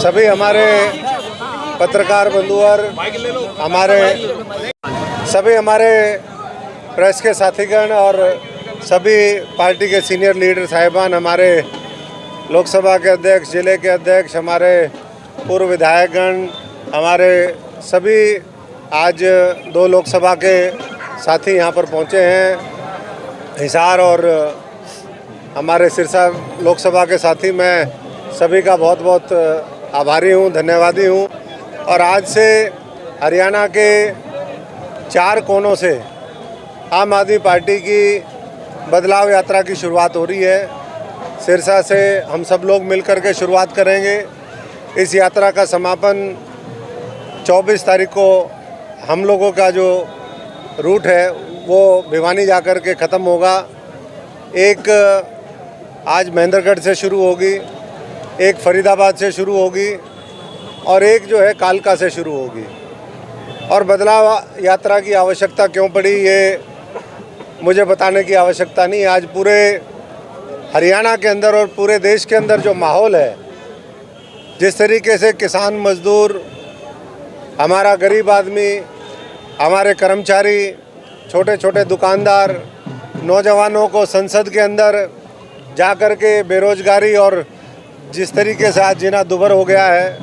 सभी हमारे पत्रकार बंधु और सभी हमारे प्रेस के साथीगण और सभी पार्टी के सीनियर लीडर साहिबान, हमारे लोकसभा के अध्यक्ष, जिले के अध्यक्ष, हमारे पूर्व विधायकगण, हमारे सभी आज 2 लोकसभा के साथी यहाँ पर पहुँचे हैं, हिसार और हमारे सिरसा लोकसभा के साथी। मैं सभी का बहुत बहुत आभारी हूँ, धन्यवादी हूँ। और आज से हरियाणा के 4 कोनों से आम आदमी पार्टी की बदलाव यात्रा की शुरुआत हो रही है। सिरसा से हम सब लोग मिलकर के शुरुआत करेंगे। इस यात्रा का समापन 24 तारीख को हम लोगों का जो रूट है वो भिवानी जाकर के ख़त्म होगा। एक आज महेंद्रगढ़ से शुरू होगी, एक फरीदाबाद से शुरू होगी और एक जो है कालका से शुरू होगी। और बदलाव यात्रा की आवश्यकता क्यों पड़ी ये मुझे बताने की आवश्यकता नहीं। आज पूरे हरियाणा के अंदर और पूरे देश के अंदर जो माहौल है, जिस तरीके से किसान, मजदूर, हमारा गरीब आदमी, हमारे कर्मचारी, छोटे छोटे दुकानदार, नौजवानों को संसद के अंदर जाकर के बेरोजगारी और जिस तरीके से आज जीना दुभर हो गया है,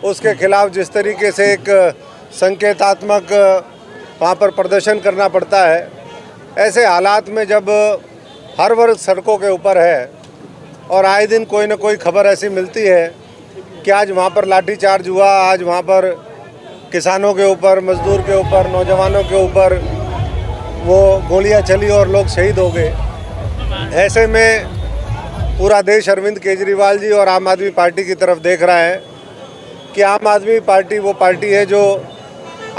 उसके खिलाफ जिस तरीके से एक संकेतात्मक वहाँ पर प्रदर्शन करना पड़ता है, ऐसे हालात में जब हर वर्ग सड़कों के ऊपर है और आए दिन कोई न कोई खबर ऐसी मिलती है कि आज वहाँ पर लाठीचार्ज हुआ, आज वहाँ पर किसानों के ऊपर, मजदूर के ऊपर, नौजवानों के ऊपर वो गोलियां चली और लोग शहीद हो गए। ऐसे में पूरा देश अरविंद केजरीवाल जी और आम आदमी पार्टी की तरफ देख रहा है कि आम आदमी पार्टी वो पार्टी है जो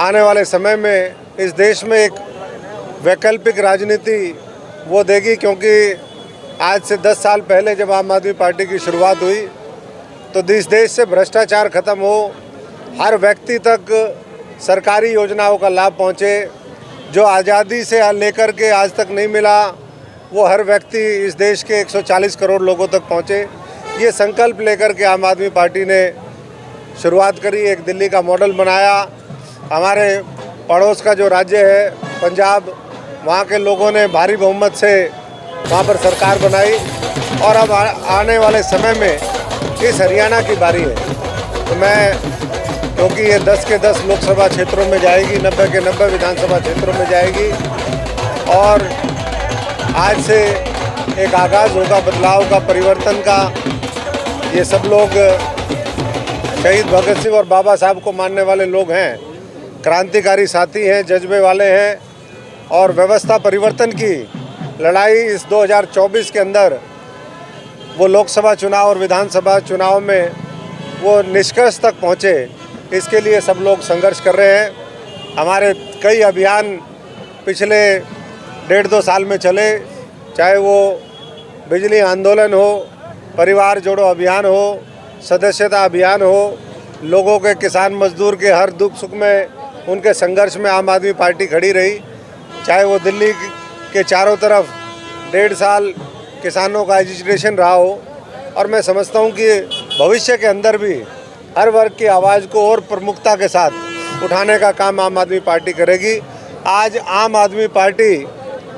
आने वाले समय में इस देश में एक वैकल्पिक राजनीति वो देगी। क्योंकि आज से 10 साल पहले जब आम आदमी पार्टी की शुरुआत हुई तो इस देश से भ्रष्टाचार खत्म हो, हर व्यक्ति तक सरकारी योजनाओं का लाभ पहुँचे, जो आज़ादी से लेकर के आज तक नहीं मिला वो हर व्यक्ति इस देश के 140 करोड़ लोगों तक पहुँचे। ये संकल्प लेकर के आम आदमी पार्टी ने शुरुआत करी, एक दिल्ली का मॉडल बनाया। हमारे पड़ोस का जो राज्य है पंजाब, वहाँ के लोगों ने भारी बहुमत से वहाँ पर सरकार बनाई और अब आने वाले समय में इस हरियाणा की बारी है। तो मैं, क्योंकि ये 10 के 10 लोकसभा क्षेत्रों में जाएगी, 90 के 90 विधानसभा क्षेत्रों में जाएगी और आज से एक आगाज़ होगा बदलाव का, परिवर्तन का। ये सब लोग शहीद भगत सिंह और बाबा साहब को मानने वाले लोग हैं, क्रांतिकारी साथी हैं, जज्बे वाले हैं और व्यवस्था परिवर्तन की लड़ाई इस 2024 के अंदर वो लोकसभा चुनाव और विधानसभा चुनाव में वो निष्कर्ष तक पहुँचे, इसके लिए सब लोग संघर्ष कर रहे हैं। हमारे कई अभियान पिछले 1.5-2 साल में चले, चाहे वो बिजली आंदोलन हो, परिवार जोड़ो अभियान हो, सदस्यता अभियान हो, लोगों के, किसान मजदूर के हर दुख सुख में उनके संघर्ष में आम आदमी पार्टी खड़ी रही। चाहे वो दिल्ली के चारों तरफ 1.5 साल किसानों का एजिटेशन रहा हो। और मैं समझता हूँ कि भविष्य के अंदर भी हर वर्ग की आवाज़ को और प्रमुखता के साथ उठाने का काम आम आदमी पार्टी करेगी। आज आम आदमी पार्टी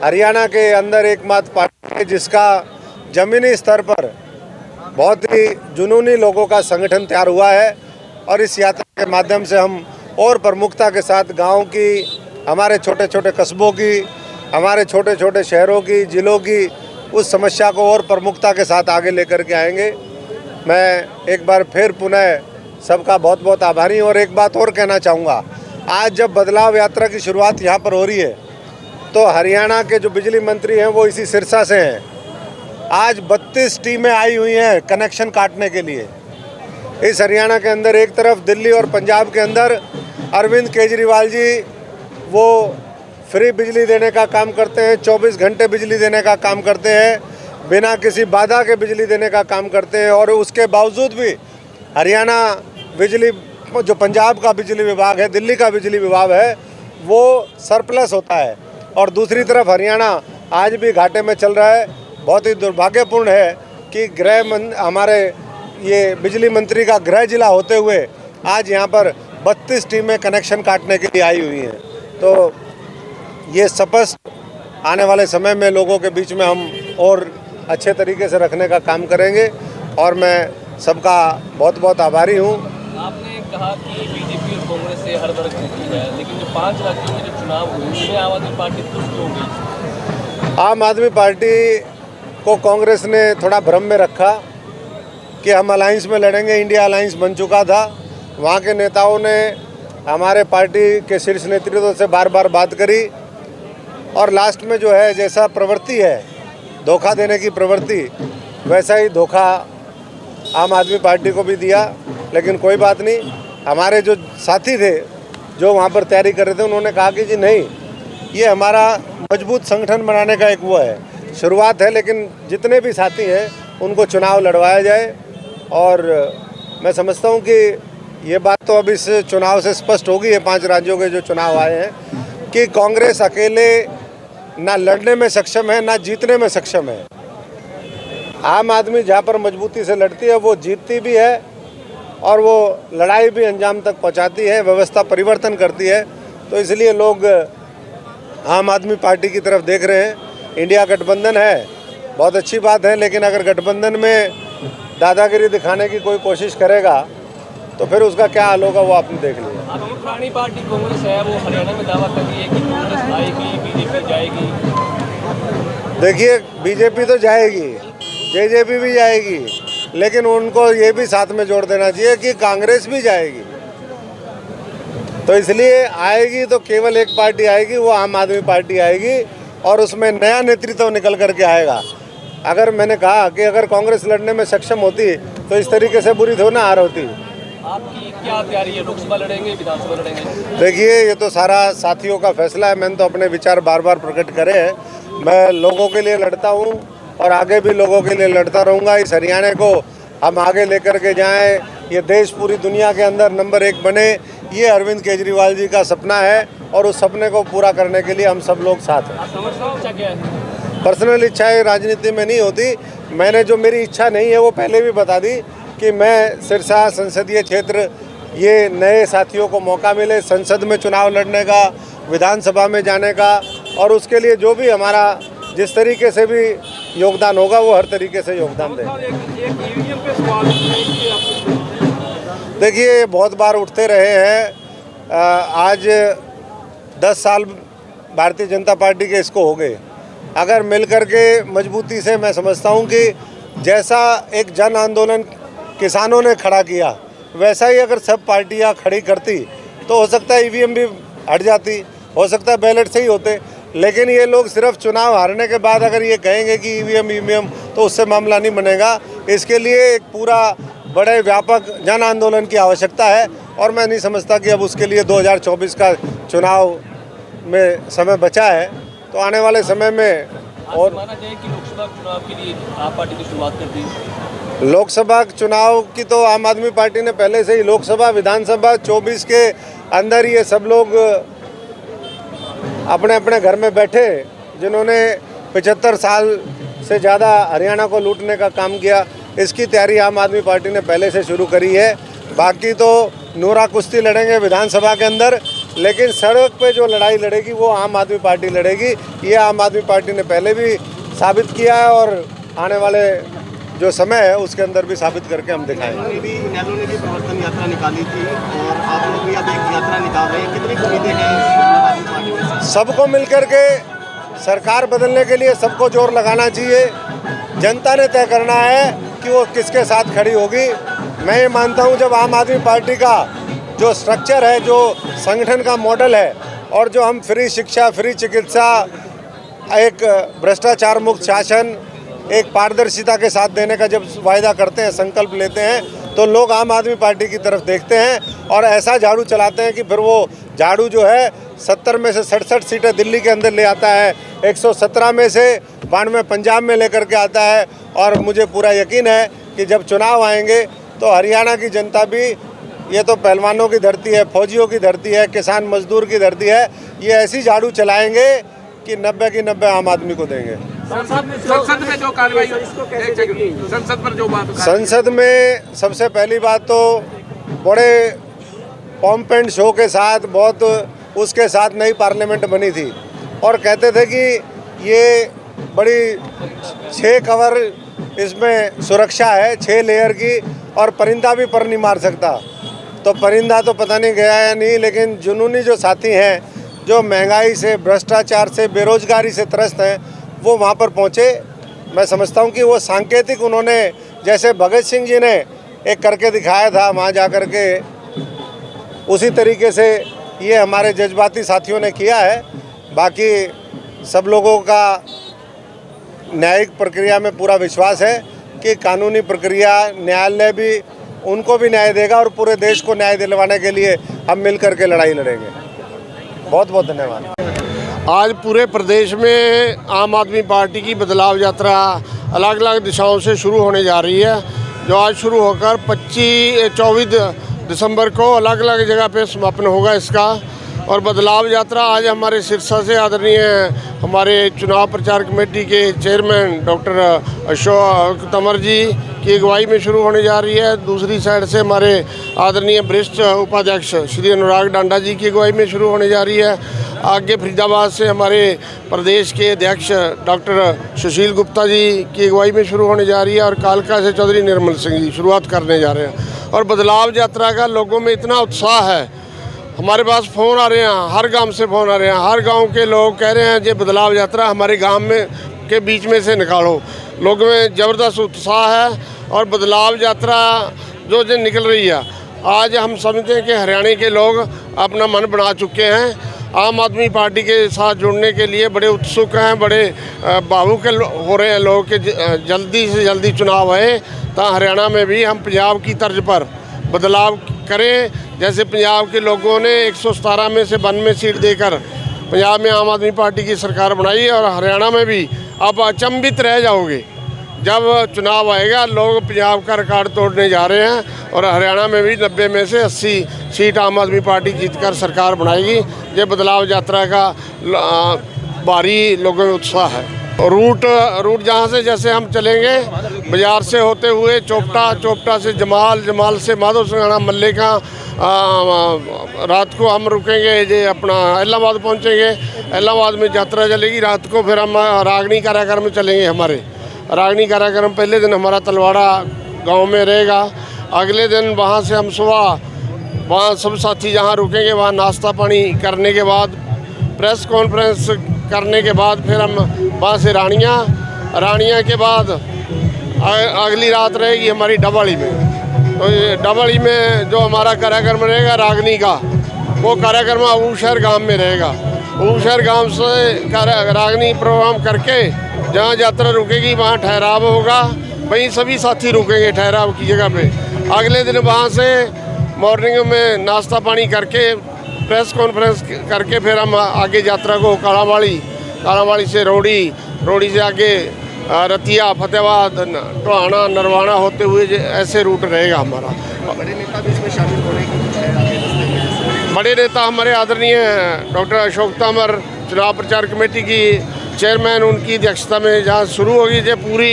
हरियाणा के अंदर एकमात्र पार्टी है जिसका ज़मीनी स्तर पर बहुत ही जुनूनी लोगों का संगठन तैयार हुआ है और इस यात्रा के माध्यम से हम और प्रमुखता के साथ गाँव की, हमारे छोटे छोटे कस्बों की, हमारे छोटे छोटे शहरों की, ज़िलों की उस समस्या को और प्रमुखता के साथ आगे लेकर के आएंगे। मैं एक बार फिर पुनः सबका बहुत बहुत आभारी हूँ। और एक बात और कहना चाहूँगा, आज जब बदलाव यात्रा की शुरुआत यहाँ पर हो रही है तो हरियाणा के जो बिजली मंत्री हैं वो इसी सिरसा से हैं। आज 32 टीमें आई हुई हैं कनेक्शन काटने के लिए। इस हरियाणा के अंदर एक तरफ दिल्ली और पंजाब के अंदर अरविंद केजरीवाल जी वो फ्री बिजली देने का काम करते हैं, 24 घंटे बिजली देने का काम करते हैं, बिना किसी बाधा के बिजली देने का काम करते हैं। और उसके बावजूद भी हरियाणा बिजली, जो पंजाब का बिजली विभाग है, दिल्ली का बिजली विभाग है, वो सरप्लस होता है और दूसरी तरफ हरियाणा आज भी घाटे में चल रहा है। बहुत ही दुर्भाग्यपूर्ण है कि हमारे ये बिजली मंत्री का गृह जिला होते हुए आज यहाँ पर 32 टीमें कनेक्शन काटने के लिए आई हुई हैं। तो ये स्पष्ट आने वाले समय में लोगों के बीच में हम और अच्छे तरीके से रखने का काम करेंगे और मैं सबका बहुत बहुत आभारी हूँ। आपने कहा कि बीजेपी और कांग्रेस से हर वर्ग जीती है, लेकिन जो 5 राज्यों में जो चुनाव हुए उसमें आम आदमी पार्टी खुश क्यों गई? आम आदमी पार्टी को कांग्रेस ने थोड़ा भ्रम में रखा कि हम अलायंस में लड़ेंगे। इंडिया अलायंस बन चुका था। वहाँ के नेताओं ने हमारे पार्टी के शीर्ष नेतृत्व से बार बार बात करी और लास्ट में जो है जैसा प्रवृत्ति है धोखा देने की प्रवृत्ति, वैसा ही धोखा आम आदमी पार्टी को भी दिया। लेकिन कोई बात नहीं, हमारे जो साथी थे जो वहाँ पर तैयारी कर रहे थे उन्होंने कहा कि जी नहीं, ये हमारा मजबूत संगठन बनाने का एक वो है, शुरुआत है, लेकिन जितने भी साथी हैं उनको चुनाव लड़वाया जाए। और मैं समझता हूँ कि ये बात तो अब इस चुनाव से स्पष्ट होगी है, 5 राज्यों के जो चुनाव आए हैं, कि कांग्रेस अकेले ना लड़ने में सक्षम है ना जीतने में सक्षम है। आम आदमी जहाँ पर मजबूती से लड़ती है वो जीतती भी है और वो लड़ाई भी अंजाम तक पहुँचाती है, व्यवस्था परिवर्तन करती है। तो इसलिए लोग आम आदमी पार्टी की तरफ देख रहे हैं। इंडिया गठबंधन है, बहुत अच्छी बात है, लेकिन अगर गठबंधन में दादागिरी दिखाने की कोई कोशिश करेगा तो फिर उसका क्या हाल होगा वो आपने देख लिया। आपकी पुरानी पार्टी कांग्रेस है, वो हरियाणा में दावा कर रही है कि कांग्रेस आएगी, बीजेपी जाएगी। देखिए, बीजेपी तो जाएगी, जेजेपी भी जाएगी, लेकिन उनको ये भी साथ में जोड़ देना चाहिए कि कांग्रेस भी जाएगी। तो इसलिए आएगी तो केवल एक पार्टी आएगी, वो आम आदमी पार्टी आएगी और उसमें नया नेतृत्व निकल करके आएगा। अगर मैंने कहा कि अगर कांग्रेस लड़ने में सक्षम होती तो इस तरीके से बुरी थोड़ी ना हार होती। आपकी क्या तैयारी है? लोकसभा लड़ेंगे, विधानसभा लड़ेंगे? देखिए, ये तो सारा साथियों का फैसला है। मैंने तो अपने विचार बार बार प्रकट करे हैं। मैं लोगों के लिए लड़ता हूँ और आगे भी लोगों के लिए लड़ता रहूँगा। इस हरियाणा को हम आगे लेकर के जाएं, ये देश पूरी दुनिया के अंदर नंबर 1 बने, ये अरविंद केजरीवाल जी का सपना है और उस सपने को पूरा करने के लिए हम सब लोग साथ हैं। इच्छा क्या है? पर्सनल इच्छाएं राजनीति में नहीं होती। मैंने जो मेरी इच्छा नहीं है वो पहले भी बता दी कि मैं सिरसा संसदीय क्षेत्र, ये नए साथियों को मौका मिले संसद में चुनाव लड़ने का, विधानसभा में जाने का, और उसके लिए जो भी हमारा जिस तरीके से भी योगदान होगा वो हर तरीके से योगदान दें। देखिए, बहुत बार उठते रहे हैं। आज 10 साल भारतीय जनता पार्टी के इसको हो गए। अगर मिल कर के मजबूती से, मैं समझता हूँ कि जैसा एक जन आंदोलन किसानों ने खड़ा किया वैसा ही अगर सब पार्टियाँ खड़ी करती तो हो सकता है ईवीएम भी हट जाती, हो सकता है बैलेट से ही होते। लेकिन ये लोग सिर्फ चुनाव हारने के बाद अगर ये कहेंगे कि ईवीएम तो उससे मामला नहीं बनेगा। इसके लिए एक पूरा बड़े व्यापक जन आंदोलन की आवश्यकता है और मैं नहीं समझता कि अब उसके लिए 2024 का चुनाव में समय बचा है। तो आने वाले समय में और माना जाए कि लोकसभा चुनाव के लिए आप पार्टी की शुरुआत कर दी। लोकसभा चुनाव की तो आम आदमी पार्टी ने पहले से ही, लोकसभा विधानसभा 24 के अंदर ये सब लोग अपने अपने घर में बैठे, जिन्होंने 75 साल से ज़्यादा हरियाणा को लूटने का काम किया, इसकी तैयारी आम आदमी पार्टी ने पहले से शुरू करी है। बाकी तो नूरा कुश्ती लड़ेंगे विधानसभा के अंदर, लेकिन सड़क पे जो लड़ाई लड़ेगी वो आम आदमी पार्टी लड़ेगी। ये आम आदमी पार्टी ने पहले भी साबित किया है और आने वाले जो समय है उसके अंदर भी साबित करके हम दिखाएंगे। नेहरू ने भी प्रवर्तन यात्रा निकाली थी और आप लोग भी अब एक यात्रा निकाल रहे हैं, कितनी उम्मीदें हैं आम आदमी पार्टी में? सबको मिलकर के सरकार बदलने के लिए सबको जोर लगाना चाहिए। जनता ने तय करना है कि वो किसके साथ खड़ी होगी। मैं ये मानता हूँ जब आम आदमी पार्टी का जो स्ट्रक्चर है, जो संगठन का मॉडल है और जो हम फ्री शिक्षा, फ्री चिकित्सा, एक भ्रष्टाचार मुक्त शासन, एक पारदर्शिता के साथ देने का जब वायदा करते हैं, संकल्प लेते हैं, तो लोग आम आदमी पार्टी की तरफ देखते हैं और ऐसा झाड़ू चलाते हैं कि फिर वो झाड़ू जो है 70 में से 67 सीटें दिल्ली के अंदर ले आता है, 117 में से 92 पंजाब में लेकर के आता है। और मुझे पूरा यकीन है कि जब चुनाव आएंगे तो हरियाणा की जनता भी, ये तो पहलवानों की धरती है, फौजियों की धरती है, किसान मजदूर की धरती है, ये ऐसी झाड़ू चलाएंगे कि 90 की 90 आम आदमी को देंगे। संसद में जो कार्रवाई संसद पर जो बात संसद में सबसे पहली बात तो बड़े पॉम्प एंड शो के साथ बहुत उसके साथ नई पार्लियामेंट बनी थी और कहते थे कि ये बड़ी 6 कवर इसमें सुरक्षा है 6 लेयर की और परिंदा भी पर नहीं मार सकता। तो परिंदा तो पता नहीं गया या नहीं, लेकिन जुनूनी जो साथी हैं जो महंगाई से, भ्रष्टाचार से, बेरोजगारी से त्रस्त हैं, वो वहाँ पर पहुँचे। मैं समझता हूँ कि वो सांकेतिक उन्होंने, जैसे भगत सिंह जी ने एक करके दिखाया था वहाँ जा कर के, उसी तरीके से ये हमारे जज्बाती साथियों ने किया है। बाकी सब लोगों का न्यायिक प्रक्रिया में पूरा विश्वास है कि कानूनी प्रक्रिया, न्यायालय भी उनको भी न्याय देगा और पूरे देश को न्याय दिलवाने के लिए हम मिल कर के लड़ाई लड़ेंगे। बहुत बहुत धन्यवाद। आज पूरे प्रदेश में आम आदमी पार्टी की बदलाव यात्रा अलग अलग दिशाओं से शुरू होने जा रही है, जो आज शुरू होकर 24 दिसंबर को अलग अलग जगह पे समापन होगा इसका। और बदलाव यात्रा आज हमारे सिरसा से आदरणीय हमारे चुनाव प्रचार कमेटी के चेयरमैन डॉक्टर अशोक तंवर जी की अगुवाई में शुरू होने जा रही है। दूसरी साइड से हमारे आदरणीय वरिष्ठ उपाध्यक्ष श्री अनुराग डांडा जी की अगुवाई में शुरू होने जा रही है। आगे फरीदाबाद से हमारे प्रदेश के अध्यक्ष डॉक्टर सुशील गुप्ता जी की अगुवाई में शुरू होने जा रही है और कालका से चौधरी निर्मल सिंह जी शुरुआत करने जा रहे हैं। और बदलाव यात्रा का लोगों में इतना उत्साह है, हमारे पास फ़ोन आ रहे हैं, हर गांव से फ़ोन आ रहे हैं, हर गांव के लोग कह रहे हैं ये बदलाव यात्रा हमारे गांव में के बीच में से निकालो। लोगों में ज़बरदस्त उत्साह है और बदलाव यात्रा जो निकल रही है, आज हम समझते हैं कि हरियाणा के लोग अपना मन बना चुके हैं, आम आदमी पार्टी के साथ जुड़ने के लिए बड़े उत्सुक हैं, बड़े भावुक हो रहे हैं लोग कि जल्दी से जल्दी चुनाव आए तो हरियाणा में भी हम पंजाब की तर्ज पर बदलाव करें। जैसे पंजाब के लोगों ने 117 में से 92 सीट देकर पंजाब में आम आदमी पार्टी की सरकार बनाई और हरियाणा में भी अब अचंभित रह जाओगे जब चुनाव आएगा। लोग पंजाब का रिकॉर्ड तोड़ने जा रहे हैं और हरियाणा में भी 90 में से 80 सीट आम आदमी पार्टी जीतकर सरकार बनाएगी। ये बदलाव यात्रा का भारी लोगों में उत्साह है। रूट जहाँ से जैसे हम चलेंगे बाज़ार से होते हुए चोपटा से जमाल से माधव सिंघाना मल्लिका, रात को हम रुकेंगे ये अपना इलाहाबाद पहुँचेंगे। इलाहाबाद में यात्रा चलेगी, रात को फिर हम रागनी कार्यक्रम में चलेंगे। हमारे रागनी कार्यक्रम पहले दिन हमारा तलवाड़ा गांव में रहेगा, अगले दिन वहां से हम सुबह वहां सब साथी जहां रुकेंगे वहां नाश्ता पानी करने के बाद प्रेस कॉन्फ्रेंस करने के बाद फिर हम वहां से रानिया के बाद अगली रात रहेगी हमारी डबाड़ी में। तो ये डबाड़ी में जो हमारा कार्यक्रम रहेगा रागनी का, वो कार्यक्रम ऊशहर गांव में रहेगा। ऊशहर गांव से रागनी प्रोग्राम करके जहाँ यात्रा रुकेगी वहाँ ठहराव होगा, वहीं सभी साथी रुकेंगे ठहराव की जगह पे। अगले दिन वहाँ से मॉर्निंग में नाश्ता पानी करके प्रेस कॉन्फ्रेंस करके फिर हम आगे यात्रा को कालावाड़ी से रोड़ी से आगे रतिया, फतेहाबाद, टोहाना, नरवाना होते हुए ऐसे रूट रहेगा हमारा। बड़े नेता भी इसमें शामिल होने की बड़े नेता हमारे आदरणीय डॉक्टर अशोक तंवर चुनाव प्रचार कमेटी की चेयरमैन, उनकी अध्यक्षता में जहाँ शुरू होगी जो पूरी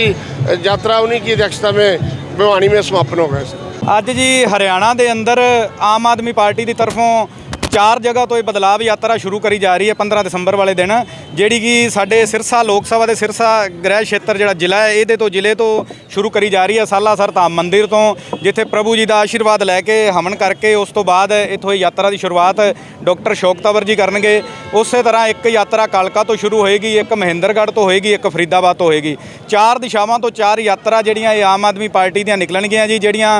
यात्रा उन्हीं की अध्यक्षता में भिवानी में समापन होगा। ਅੱਜ ਜੀ ਹਰਿਆਣਾ ਦੇ ਅੰਦਰ ਆਮ ਆਦਮੀ ਪਾਰਟੀ ਦੀ ਤਰਫੋਂ 4 ਜਗ੍ਹਾ ਤੋਂ ਇਹ ਬਦਲਾਵ ਯਾਤਰਾ ਸ਼ੁਰੂ ਕਰੀ ਜਾ ਰਹੀ ਹੈ 15 ਦਸੰਬਰ ਵਾਲੇ ਦਿਨ, ਜਿਹੜੀ ਕਿ ਸਾਡੇ ਸਿਰਸਾ ਲੋਕ ਸਭਾ ਦੇ ਸਿਰਸਾ ਗ੍ਰਹਿ ਖੇਤਰ ਜਿਹੜਾ ਜ਼ਿਲ੍ਹਾ ਹੈ ਇਹਦੇ ਤੋਂ ਜ਼ਿਲ੍ਹੇ ਤੋਂ ਸ਼ੁਰੂ ਕਰੀ ਜਾ ਰਹੀ ਹੈ ਸਾਲਾਸਰ ਧਾਮ ਮੰਦਿਰ ਤੋਂ, ਜਿੱਥੇ ਪ੍ਰਭੂ ਜੀ ਦਾ ਆਸ਼ੀਰਵਾਦ ਲੈ ਕੇ ਹਵਨ ਕਰਕੇ ਉਸ ਤੋਂ ਬਾਅਦ ਇੱਥੋਂ ਯਾਤਰਾ ਦੀ ਸ਼ੁਰੂਆਤ ਡਾਕਟਰ ਅਸ਼ੋਕ ਤੰਵਰ ਜੀ ਕਰਨਗੇ। ਉਸੇ ਤਰ੍ਹਾਂ ਇੱਕ ਯਾਤਰਾ ਕਾਲਕਾ ਤੋਂ ਸ਼ੁਰੂ ਹੋਏਗੀ, ਇੱਕ ਮਹਿੰਦਰਗੜ੍ਹ ਤੋਂ ਹੋਏਗੀ, ਇੱਕ ਫਰੀਦਾਬਾਦ ਤੋਂ ਹੋਏਗੀ। 4 ਦਿਸ਼ਾਵਾਂ ਤੋਂ 4 ਯਾਤਰਾ ਜਿਹੜੀਆਂ ਇਹ ਆਮ ਆਦਮੀ ਪਾਰਟੀ ਦੀਆਂ ਨਿਕਲਣਗੀਆਂ ਜੀ, ਜਿਹੜੀਆਂ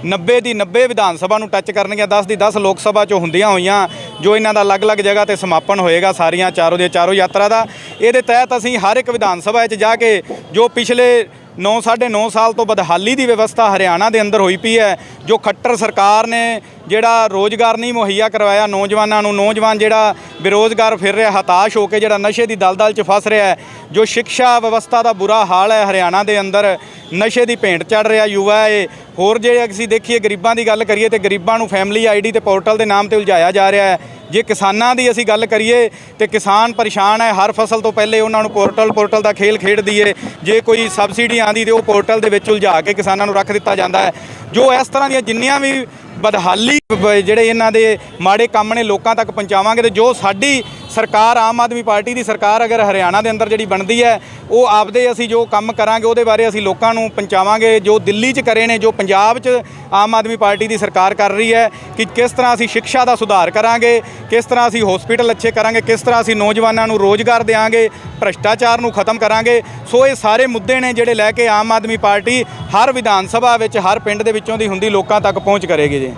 90 ਦੀ 90 ਵਿਧਾਨ ਸਭਾ ਨੂੰ ਟੱਚ ਕਰਨਗੀਆਂ, 10 ਦੀ 10 ਲੋਕ ਸਭਾ 'ਚੋਂ ਹੁੰਦੀਆਂ ਹੋਈਆਂ, ਜੋ ਇਹਨਾਂ ਦਾ ਅਲੱਗ-ਅਲੱਗ ਜਗ੍ਹਾ ਤੇ ਸਮਾਪਨ ਹੋਏਗਾ ਸਾਰੀਆਂ ਚਾਰੋਂ ਦੇ ਚਾਰੋਂ ਯਾਤਰਾ ਦਾ। ਇਹਦੇ ਤਹਿਤ ਅਸੀਂ ਹਰ ਇੱਕ ਵਿਧਾਨ ਸਭਾ 'ਚ ਜਾ ਕੇ ਜੋ ਪਿਛਲੇ 9-9.5 ਸਾਲ ਤੋਂ ਬਦਹਾਲੀ ਦੀ ਵਿਵਸਥਾ ਹਰਿਆਣਾ ਦੇ ਅੰਦਰ ਹੋਈ ਪਈ ਹੈ, ਜੋ ਖੱਟਰ ਸਰਕਾਰ ਨੇ ਜਿਹੜਾ ਰੋਜ਼ਗਾਰ ਨਹੀਂ ਮੁਹੱਈਆ ਕਰਵਾਇਆ ਨੌਜਵਾਨਾਂ ਨੂੰ, ਨੌਜਵਾਨ ਜਿਹੜਾ ਬੇਰੋਜ਼ਗਾਰ ਫਿਰ ਰਿਹਾ, ਹਤਾਸ਼ ਹੋ ਕੇ ਜਿਹੜਾ ਨਸ਼ੇ ਦੀ ਦਲਦਲ 'ਚ ਫਸ ਰਿਹਾ ਹੈ, ਜੋ ਸਿੱਖਿਆ ਵਿਵਸਥਾ ਦਾ ਬੁਰਾ ਹਾਲ ਹੈ ਹਰਿਆਣਾ ਦੇ ਅੰਦਰ, ਨਸ਼ੇ ਦੀ ਭੇਂਟ ਚੜ੍ਹ ਰਿਹਾ ਯੁਵਾ ਹੈ। ਹੋਰ ਜੇ ਅਸੀਂ ਦੇਖੀਏ ਗਰੀਬਾਂ ਦੀ ਗੱਲ ਕਰੀਏ ਤੇ ਗਰੀਬਾਂ ਨੂੰ ਫੈਮਿਲੀ ਆਈਡੀ ਤੇ ਪੋਰਟਲ ਦੇ ਨਾਮ ਤੇ ਉਲਝਾਇਆ ਜਾ ਰਿਹਾ ਹੈ। ਜੇ ਕਿਸਾਨਾਂ ਦੀ ਅਸੀਂ ਗੱਲ ਕਰੀਏ ਤੇ ਕਿਸਾਨ ਪਰੇਸ਼ਾਨ ਹੈ। ਹਰ ਫਸਲ ਤੋਂ ਪਹਿਲੇ ਉਹਨਾਂ ਨੂੰ ਪੋਰਟਲ ਦਾ ਖੇਲ ਖੇਡਦੀ ਏ। ਜੇ ਕੋਈ ਸਬਸਿਡੀ ਆਉਂਦੀ ਤੇ ਉਹ ਪੋਰਟਲ ਦੇ ਵਿੱਚ ਉਲਝਾ ਕੇ ਕਿਸਾਨਾਂ ਨੂੰ ਰੱਖ ਦਿੱਤਾ ਜਾਂਦਾ ਹੈ। ਜੋ ਇਸ ਤਰ੍ਹਾਂ ਦੀਆਂ ਜਿੰਨੀਆਂ ਵੀ ਬਦਹਾਲੀ ਜਿਹੜੇ ਇਹਨਾਂ ਦੇ ਮਾੜੇ ਕੰਮ ਨੇ ਲੋਕਾਂ ਤੱਕ ਪਹੁੰਚਾਵਾਂਗੇ। ਤੇ ਜੋ ਸਾਡੀ ਸਰਕਾਰ ਆਮ ਆਦਮੀ ਪਾਰਟੀ ਦੀ ਸਰਕਾਰ ਅਗਰ ਹਰਿਆਣਾ ਦੇ ਅੰਦਰ ਜਿਹੜੀ ਬਣਦੀ ਹੈ ਉਹ ਆਪਦੇ ਅਸੀਂ ਜੋ ਕੰਮ ਕਰਾਂਗੇ ਉਹਦੇ ਬਾਰੇ ਅਸੀਂ ਲੋਕਾਂ ਨੂੰ ਪਹੁੰਚਾਵਾਂਗੇ। ਜੋ ਦਿੱਲੀ 'ਚ ਕਰੇ ਨੇ, ਜੋ ਪੰਜਾਬ 'ਚ ਆਮ ਆਦਮੀ ਪਾਰਟੀ ਦੀ ਸਰਕਾਰ ਕਰ ਰਹੀ ਹੈ ਕਿ ਕਿਸ ਤਰ੍ਹਾਂ ਅਸੀਂ ਸਿੱਖਿਆ ਦਾ ਸੁਧਾਰ ਕਰਾਂਗੇ, ਕਿਸ ਤਰ੍ਹਾਂ ਅਸੀਂ ਹਸਪੀਟਲ ਅੱਛੇ ਕਰਾਂਗੇ, ਕਿਸ ਤਰ੍ਹਾਂ ਅਸੀਂ ਨੌਜਵਾਨਾਂ ਨੂੰ ਰੋਜ਼ਗਾਰ ਦੇਵਾਂਗੇ, ਭ੍ਰਿਸ਼ਟਾਚਾਰ ਨੂੰ ਖਤਮ ਕਰਾਂਗੇ। ਸੋ ਇਹ ਸਾਰੇ ਮੁੱਦੇ ਨੇ ਜਿਹੜੇ ਲੈ ਕੇ ਆਮ ਆਦਮੀ ਪਾਰਟੀ ਹਰ ਵਿਧਾਨ ਸਭਾ ਵਿੱਚ ਹਰ ਪਿੰਡ ਦੇ ਵਿੱਚੋਂ ਦੀ ਹੁੰਦੀ ਲੋਕਾਂ ਤੱਕ ਪਹੁੰਚ ਕਰੇਗੀ ਜੀ।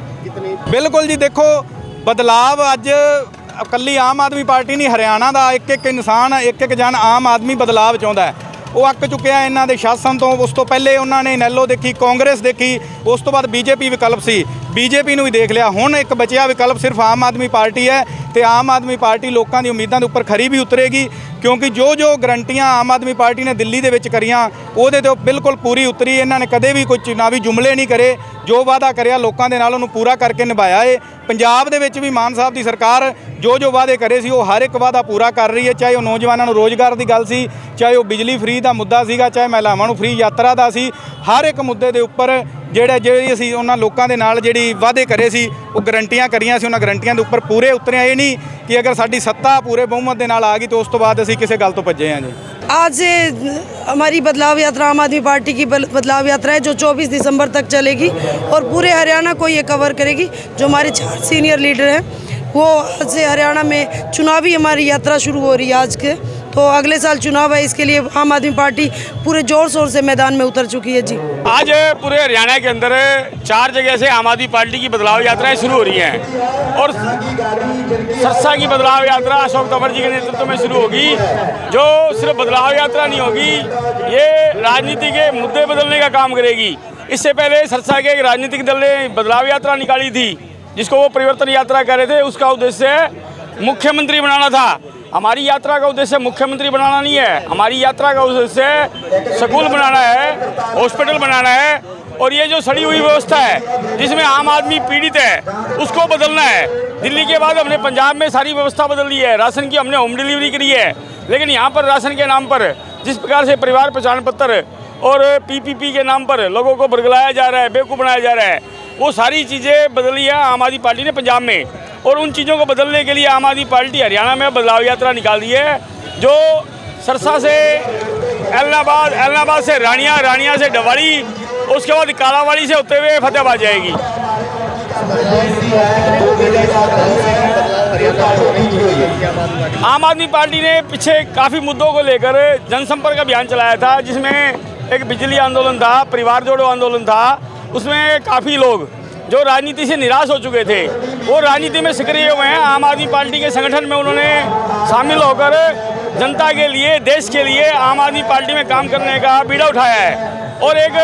ਬਿਲਕੁਲ ਜੀ, ਦੇਖੋ ਬਦਲਾਵ ਅੱਜ ਇਕੱਲੀ ਆਮ ਆਦਮੀ ਪਾਰਟੀ ਨਹੀਂ, ਹਰਿਆਣਾ ਦਾ ਇੱਕ ਇਨਸਾਨ, ਇੱਕ ਜਨ ਆਮ ਆਦਮੀ ਬਦਲਾਵ ਚਾਹੁੰਦਾ ਹੈ। ਉਹ ਅੱਕ ਚੁੱਕਿਆ ਇਹਨਾਂ ਦੇ ਸ਼ਾਸਨ ਤੋਂ। ਉਸ ਤੋਂ ਪਹਿਲੇ ਉਹਨਾਂ ਨੇ ਨੈਲੋ ਦੇਖੀ, ਕਾਂਗਰਸ ਦੇਖੀ, ਉਸ ਤੋਂ ਬਾਅਦ ਬੀਜੇਪੀ ਵਿਕਲਪ ਸੀ, ਬੀਜੇਪੀ ਨੂੰ ਵੀ ਦੇਖ ਲਿਆ। ਹੁਣ ਇੱਕ ਬਚਿਆ ਵਿਕਲਪ ਸਿਰਫ ਆਮ ਆਦਮੀ ਪਾਰਟੀ ਹੈ ਤੇ ਆਮ ਆਦਮੀ ਪਾਰਟੀ ਲੋਕਾਂ ਦੀ ਉਮੀਦਾਂ ਦੇ ਉੱਪਰ ਖਰੀ ਵੀ ਉਤਰੇਗੀ ਕਿਉਂਕਿ ਜੋ ਗਰੰਟੀਆਂ ਆਮ ਆਦਮੀ ਪਾਰਟੀ ਨੇ ਦਿੱਲੀ ਦੇ ਵਿੱਚ ਕਰੀਆਂ ਉਹਦੇ ਤੇ ਬਿਲਕੁਲ ਪੂਰੀ ਉਤਰੀ। ਇਹਨਾਂ ਨੇ ਕਦੇ ਵੀ ਕੋਈ ਚੁਣਾਵੀ ਜੁਮਲੇ ਨਹੀਂ ਕਰੇ। ਜੋ ਵਾਅਦਾ ਕਰਿਆ ਲੋਕਾਂ ਦੇ ਨਾਲ ਉਹਨੂੰ ਪੂਰਾ ਕਰਕੇ ਨਿਭਾਇਆ ਏ। ਪੰਜਾਬ ਦੇ ਵਿੱਚ ਵੀ ਮਾਨ ਸਾਹਿਬ ਦੀ ਸਰਕਾਰ ਜੋ ਵਾਅਦੇ ਕਰੇ ਸੀ ਉਹ ਹਰ ਇੱਕ ਵਾਅਦਾ ਪੂਰਾ ਕਰ ਰਹੀ ਹੈ। ਚਾਹੇ ਉਹ ਨੌਜਵਾਨਾਂ ਨੂੰ ਰੋਜ਼ਗਾਰ ਦੀ ਗੱਲ ਸੀ, ਚਾਹੇ ਉਹ ਬਿਜਲੀ ਫ੍ਰੀ ਦਾ ਮੁੱਦਾ ਸੀਗਾ, ਚਾਹੇ ਮਹਿਲਾਵਾਂ ਨੂੰ ਫ੍ਰੀ ਯਾਤਰਾ ਦਾ ਸੀ। ਹਰ ਇੱਕ ਮੁੱਦੇ ਦੇ ਉੱਪਰ ਜਿਹੜੀ ਅਸੀਂ ਉਹਨਾਂ ਲੋਕਾਂ ਦੇ ਨਾਲ ਜਿਹੜੀ ਵਾਅਦੇ ਕਰੇ ਸੀ ਉਹ ਗਰੰਟੀਆਂ ਕਰੀਆਂ ਸੀ, ਉਹਨਾਂ ਗਰੰਟੀਆਂ ਦੇ ਉੱਪਰ ਪੂਰੇ ਉਤਰੇ। ਇਹ ਨਹੀਂ ਕਿ ਅਗਰ ਸਾਡੀ ਸੱਤਾ ਪੂਰੇ ਬਹੁਮਤ ਦੇ ਨਾਲ ਆ ਗਈ तो ਉਸ ਤੋਂ ਬਾਅਦ ਅਸੀਂ ਕਿਸੇ ਗੱਲ ਤੋਂ ਭੱਜੇ ਹਾਂ ਜੀ। आज से हमारी बदलाव यात्रा आम आदमी पार्टी की बदलाव यात्रा है जो 24 दिसंबर तक चलेगी और पूरे हरियाणा को ये कवर करेगी। जो हमारे 4 सीनियर लीडर हैं वो आज से हरियाणा में चुनावी हमारी यात्रा शुरू हो रही है। आज के तो अगले साल चुनाव है, इसके लिए आम आदमी पार्टी पूरे जोर शोर से मैदान में उतर चुकी है जी। आज पूरे हरियाणा के अंदर 4 जगह से आम आदमी पार्टी की बदलाव यात्राएं शुरू हो रही हैं और सरसा की बदलाव यात्रा अशोक तंवर जी के नेतृत्व में शुरू होगी। जो सिर्फ बदलाव यात्रा नहीं होगी, ये राजनीति के मुद्दे बदलने का काम करेगी। इससे पहले सरसा के एक राजनीतिक दल ने बदलाव यात्रा निकाली थी जिसको वो परिवर्तन यात्रा कह रहे थे। उसका उद्देश्य मुख्यमंत्री बनाना था। हमारी यात्रा का उद्देश्य मुख्यमंत्री बनाना नहीं है, हमारी यात्रा का उद्देश्य स्कूल बनाना है, हॉस्पिटल बनाना है और ये जो सड़ी हुई व्यवस्था है जिसमें आम आदमी पीड़ित है उसको बदलना है। दिल्ली के बाद हमने पंजाब में सारी व्यवस्था बदल दी है। राशन की हमने होम डिलीवरी करी है, लेकिन यहाँ पर राशन के नाम पर जिस प्रकार से परिवार पहचान पत्र और पीपीपी के नाम पर लोगों को बरगलाया जा रहा है, बेवकूफ़ बनाया जा रहा है, वो सारी चीज़ें बदली है आम आदमी पार्टी ने पंजाब में। और उन चीज़ों को बदलने के लिए आम आदमी पार्टी हरियाणा में बदलाव यात्रा निकाल दी है जो सरसा से एलनाबाद से रानिया से डवाड़ी, उसके बाद कालावाड़ी से होते हुए फतेहाबाद जाएगी। आम आदमी पार्टी ने पीछे काफ़ी मुद्दों को लेकर जनसंपर्क अभियान चलाया था जिसमें एक बिजली आंदोलन था, परिवार जोड़ो आंदोलन था। उसमें काफ़ी लोग जो राजनीति से निराश हो चुके थे वो राजनीति में सक्रिय हुए हैं। आम आदमी पार्टी के संगठन में उन्होंने शामिल होकर जनता के लिए, देश के लिए आम आदमी पार्टी में काम करने का बीड़ा उठाया है। और एक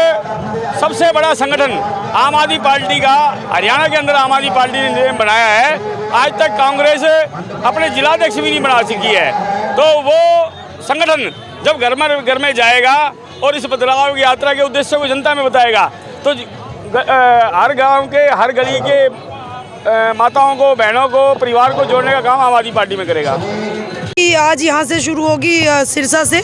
सबसे बड़ा संगठन आम आदमी पार्टी का हरियाणा के अंदर आम आदमी पार्टी ने बनाया है। आज तक कांग्रेस अपने जिलाध्यक्ष भी नहीं बना सकी है। तो वो संगठन जब घर में जाएगा और इस बदलाव की यात्रा के उद्देश्य को जनता में बताएगा तो हर गांव के, हर गली के माताओं को, बहनों को, परिवार को जोड़ने का काम आम आदमी पार्टी में करेगा। आज यहाँ से शुरू होगी सिरसा से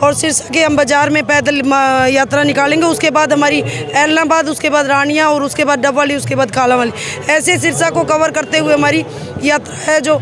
और सिरसा के हम बाज़ार में पैदल यात्रा निकालेंगे। उसके बाद हमारी एलनाबाद, उसके बाद रानिया और उसके बाद डबवाली, उसके बाद कालावाली, ऐसे सिरसा को कवर करते हुए हमारी यात्रा है जो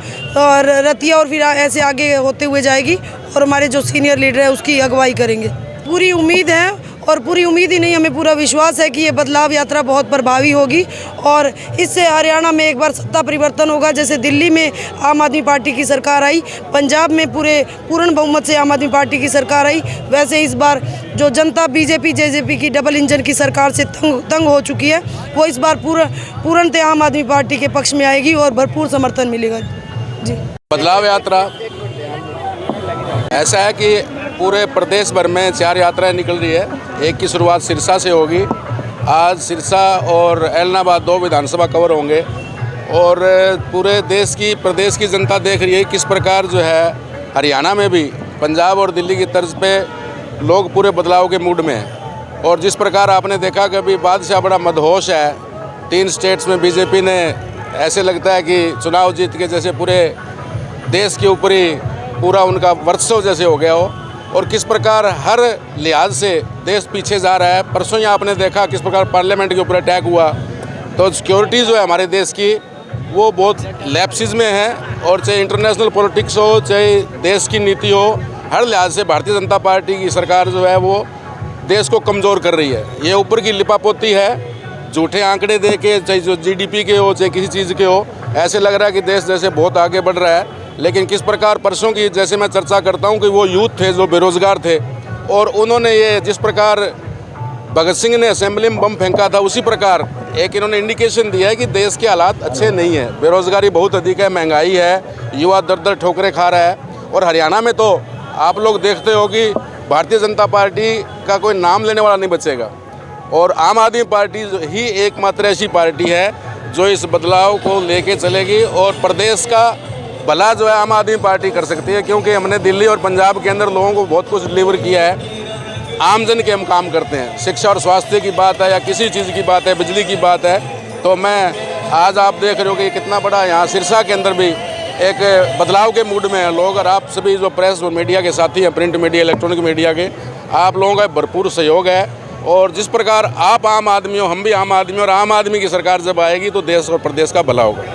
रतिया और फिर ऐसे आगे होते हुए जाएगी और हमारे जो सीनियर लीडर है उसकी अगुवाई करेंगे। पूरी उम्मीद है और पूरी उम्मीद ही नहीं, हमें पूरा विश्वास है कि ये बदलाव यात्रा बहुत प्रभावी होगी और इससे हरियाणा में एक बार सत्ता परिवर्तन होगा। जैसे दिल्ली में आम आदमी पार्टी की सरकार आई, पंजाब में पूर्ण बहुमत से आम आदमी पार्टी की सरकार आई, वैसे इस बार जो जनता बीजेपी जेजेपी की डबल इंजन की सरकार से तंग हो चुकी है वो इस बार पूर्णतः आम आदमी पार्टी के पक्ष में आएगी और भरपूर समर्थन मिलेगा जी। बदलाव यात्रा ऐसा है कि पूरे प्रदेश भर में 4 यात्राएं निकल रही है। एक की शुरुआत सिरसा से होगी। आज सिरसा और एलनाबाद 2 विधानसभा कवर होंगे और पूरे प्रदेश की जनता देख रही है किस प्रकार जो है हरियाणा में भी पंजाब और दिल्ली की तर्ज पे लोग पूरे बदलाव के मूड में हैं। और जिस प्रकार आपने देखा कि अभी बादशाह बड़ा मदहोश है, 3 स्टेट्स में बीजेपी ने ऐसे लगता है कि चुनाव जीत के जैसे पूरे देश के ऊपर ही पूरा उनका वर्चस्व जैसे हो गया हो, और किस प्रकार हर लिहाज से देश पीछे जा रहा है। परसों ही आपने देखा किस प्रकार पार्लियामेंट के ऊपर अटैक हुआ, तो सिक्योरिटी जो है हमारे देश की वो बहुत लैप्सिस में है, और चाहे इंटरनेशनल पॉलिटिक्स हो, चाहे देश की नीति हो, हर लिहाज से भारतीय जनता पार्टी की सरकार जो है वो देश को कमज़ोर कर रही है। ये ऊपर की लिपापोती है, झूठे आंकड़े दे के, चाहे जो जीडीपी के हो, चाहे किसी चीज़ के हो, ऐसे लग रहा है कि देश जैसे बहुत आगे बढ़ रहा है। लेकिन किस प्रकार परसों की जैसे मैं चर्चा करता हूँ कि वो यूथ थे जो बेरोज़गार थे, और उन्होंने ये जिस प्रकार भगत सिंह ने असेंबली में बम फेंका था, उसी प्रकार एक इन्होंने इंडिकेशन दिया है कि देश के हालात अच्छे नहीं है, बेरोज़गारी बहुत अधिक है, महंगाई है, युवा दर दर ठोकरें खा रहा है। और हरियाणा में तो आप लोग देखते हो कि भारतीय जनता पार्टी का कोई नाम लेने वाला नहीं बचेगा, और आम आदमी पार्टी ही एकमात्र ऐसी पार्टी है जो इस बदलाव को लेके चलेगी, और प्रदेश का भला जो है आम आदमी पार्टी कर सकती है, क्योंकि हमने दिल्ली और पंजाब के अंदर लोगों को बहुत कुछ डिलीवर किया है। आमजन के हम काम करते हैं, शिक्षा और स्वास्थ्य की बात है या किसी चीज़ की बात है, बिजली की बात है। तो मैं आज आप देख रहे हो कि कितना बड़ा यहाँ सिरसा के अंदर भी एक बदलाव के मूड में है लोग, और आप सभी जो प्रेस और मीडिया के साथी हैं, प्रिंट मीडिया, इलेक्ट्रॉनिक मीडिया के, आप लोगों का भरपूर सहयोग है। और जिस प्रकार आप आम आदमी हो, हम भी आम आदमी, और आम आदमी की सरकार जब आएगी तो देश और प्रदेश का भला होगा।